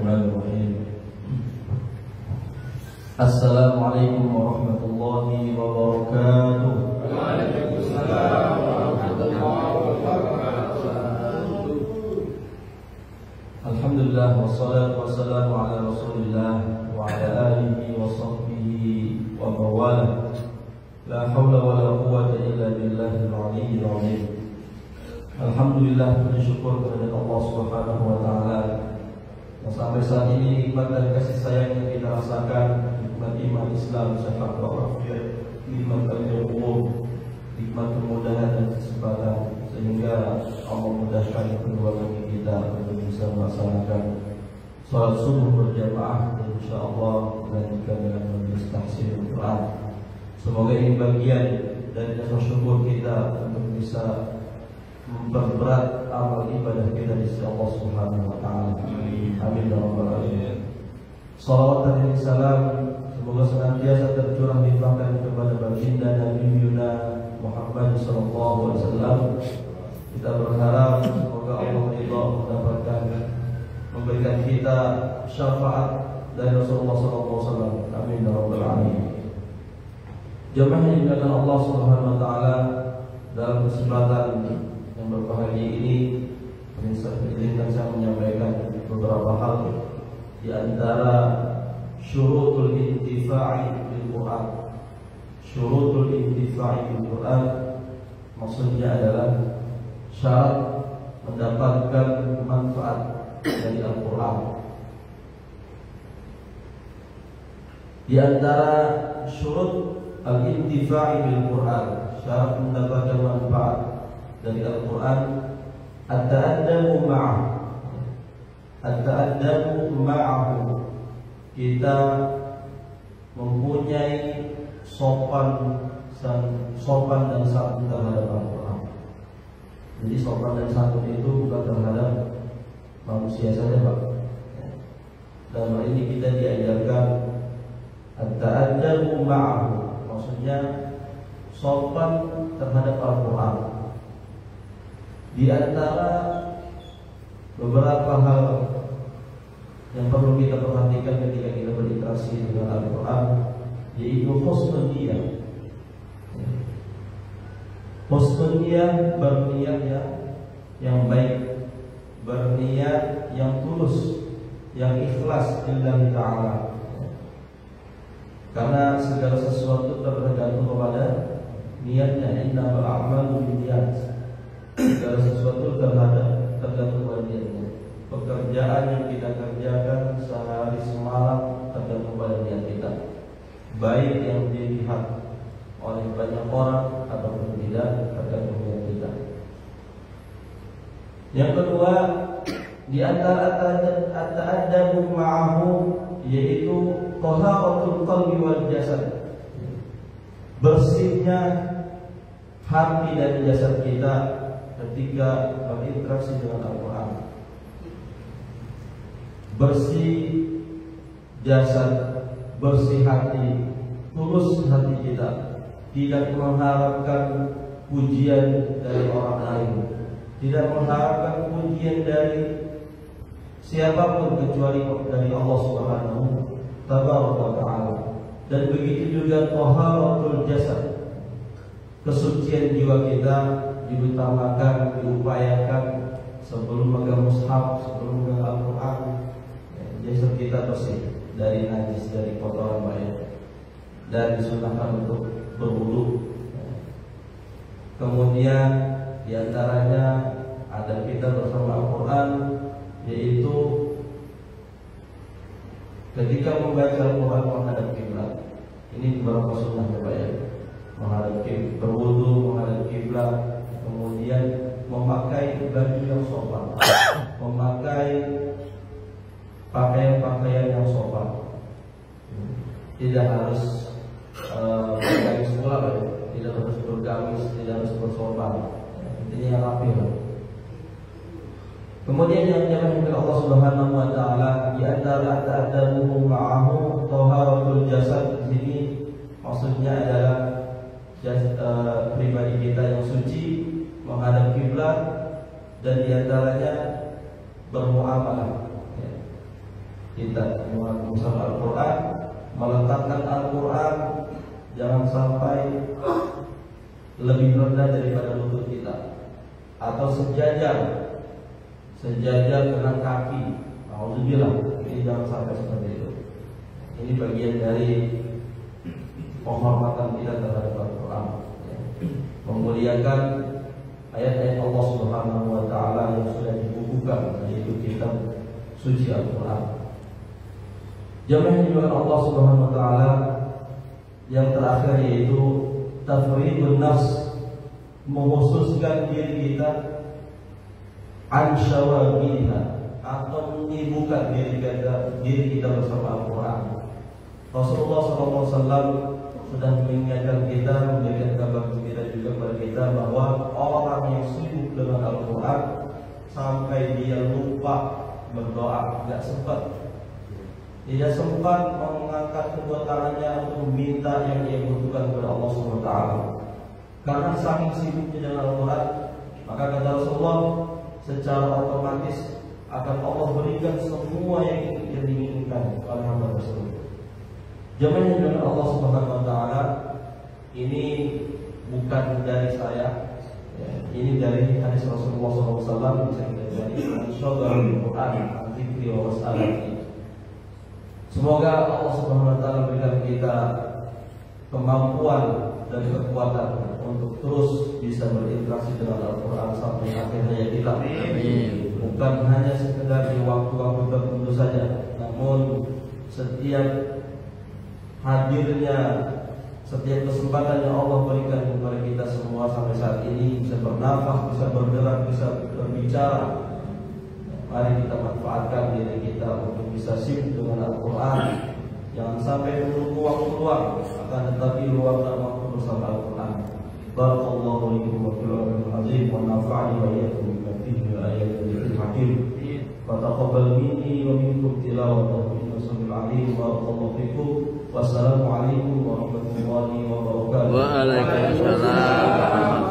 Bismillahirrahmanirrahim. Assalamualaikum warahmatullahi wabarakatuh. Waalaikumsalam warahmatullahi wabarakatuh. Alhamdulillah wassalatu wassalamu ala Rasulillah wa ala alihi wa sahbihi wa mawalah. La haula wa la quwwata illa billahil aliyyil azim. Alhamdulillah, bersyukur kepada Allah Subhanahu wa taala yang sampai saat ini nikmat dan kasih sayang yang kita rasakan, nikmat iman Islam, sehat walafiat, nikmat al-umur, nikmat kemudahan dan kesempatan, sehingga Allah mudahkan kedua kaki kita untuk bisa melaksanakan salat subuh berjamaah dan insyaallah dilanjutkan dengan majelis tahsin Al-Quran. Semoga ini bagian dari rasa syukur kita untuk bisa memperberat amal ibadah kita di sisi Allah Subhanahu wa taala. Amin ya rabbal alamin. Shalawat dan salam semoga senantiasa tercurah limpahkan kepada baginda Nabi Yuna Muhammad sallallahu alaihi wasallam. Kita berharap semoga Allah ridha mendapatkan memberikan kita syafaat dari Rasulullah sallallahu alaihi wasallam. Amin ya rabbal alamin. Jemaah yang dimuliakan Allah Subhanahu wa taala, dalam kesempatan yang berbahagia ini izinkan saya menyampaikan beberapa hal di antara syurutul intifa'i bil Quran. Syurutul intifa'i bil Quran maksudnya adalah syarat mendapatkan manfaat dari Al-Quran. Di antara syurut al-intifa'i bil Quran, syarat mendapatkan manfaat dari Al-Quran, at-ta'addabu ma'ahu. At-ta'addabu ma'ahu, kita mempunyai sopan dan santun terhadap Al-Quran. Jadi sopan dan santun itu bukan terhadap manusia saja, Pak. Dalam hal ini kita diajarkan at-ta'addabu ma'ahu, maksudnya sopan terhadap Al-Quran. Di antara beberapa hal yang perlu kita perhatikan ketika kita berinteraksi dengan Al-Quran, yaitu husnul niyah. Husnul niyah, berniat yang baik, berniat yang tulus, yang ikhlas lillahi ta'ala. Karena segala sesuatu tergantung kepada niatnya. Innamal a'malu binniyat. Segala sesuatu tergantung pada niatnya. Pekerjaan yang kita kerjakan sehari semalam tergantung pada niat kita, baik yang dilihat oleh banyak orang ataupun tidak, tergantung niat kita. Yang kedua, di antara at-ta'addabu ma'ahu, yaitu taharatul qalbi wal jasad, bersihnya hati dan jasad kita ketika berinteraksi dengan Al-Quran. Bersih jasad, bersih hati, tulus hati kita, tidak mengharapkan pujian dari orang lain, tidak mengharapkan pujian dari siapapun kecuali dari Allah Subhanahu wa ta'ala. Dan begitu juga taharatul jasad, kesucian jiwa kita diutamakan, diupayakan sebelum megang mushaf, sebelum megang Al-Quran. Jasad kita bersih dari najis, dari kotoran baik, dan disunahkan untuk berwudu. Kemudian diantaranya ada kita bersama Al-Quran, yaitu ketika membaca Al-Quran menghadap kiblat. Ini beberapa sunnah ya Pak ya. Menghadap kiblat, berwudu menghadap kiblat, kemudian memakai baju yang sopan, memakai pakaian-pakaian yang sopan. Tidak harus bergamis pula, tidak harus bergamis, tidak harus bersopan. Ini yang rapi. Kemudian yang dimaksud Allah Subhanahu wa taala, di antara ta'addabu ma'ahu taharatul jasad, di sini maksudnya adalah pribadi kita yang suci menghadap kiblat, dan diantaranya bermuamalah. kita mengusahakan Al-Quran, meletakkan Al-Quran jangan sampai lebih rendah daripada lutut kita, atau sejajar dengan kaki. Alhamdulillah, ini jangan sampai seperti itu. Ini bagian dari penghormatan kita terhadap Al-Quran, memuliakan ayat-ayat Allah Subhanahu wa Ta'ala yang sudah dibukukan, yaitu kitab suci Al-Quran. Jamaah juga Allah Subhanahu wa Ta'ala, yang terakhir yaitu tafridun nafs, menghususkan diri kita an syawagilha, atau menyibukkan diri kita bersama Al-Quran. Rasulullah SAW sudah mengingatkan kita, memberikan kabar gembira juga kepada kita bahwa orang yang sibuk dengan Al-Quran sampai dia lupa berdoa, tidak sempat mengangkat kedua tangannya untuk meminta yang dia butuhkan kepada Allah SWT. Karena saking sibuknya dengan Al-Quran, maka kata Rasulullah, secara otomatis akan Allah berikan semua yang diinginkan oleh hamba tersebut. Jamaah dengan Allah Subhanahu wa Ta'ala, ini bukan dari saya, ini dari hadis Rasulullah SAW. Bisa kita jadi Al-Quran Al-Zikri wa Was'alati. Semoga Allah Subhanahu wa Ta'ala berikan kita kemampuan dan kekuatan untuk terus bisa berinteraksi dengan Al-Quran sampai akhir hayat kita. Bukan hanya sekedar di waktu-waktu tertentu saja, namun setiap hadirnya, setiap kesempatan yang Allah berikan kepada kita semua sampai saat ini, bisa bernafas, bisa bergerak, bisa berbicara. Mari kita manfaatkan diri kita untuk bisa sibuk dengan Al-Quran. Jangan sampai menunggu waktu luang, akan tetapi luangkan waktu bersama Al-Quran. Barakallahu likum wa fil azim wa nafa'ani wa iyyakum bima fihi min ayatin dzikril hakim. Wa taqabbal minni wa minkum tilawatahu innahu samiul alim. Barakallahu fikum. Wassalamualaikum warahmatullahi wabarakatuh. Waalaikumsalam.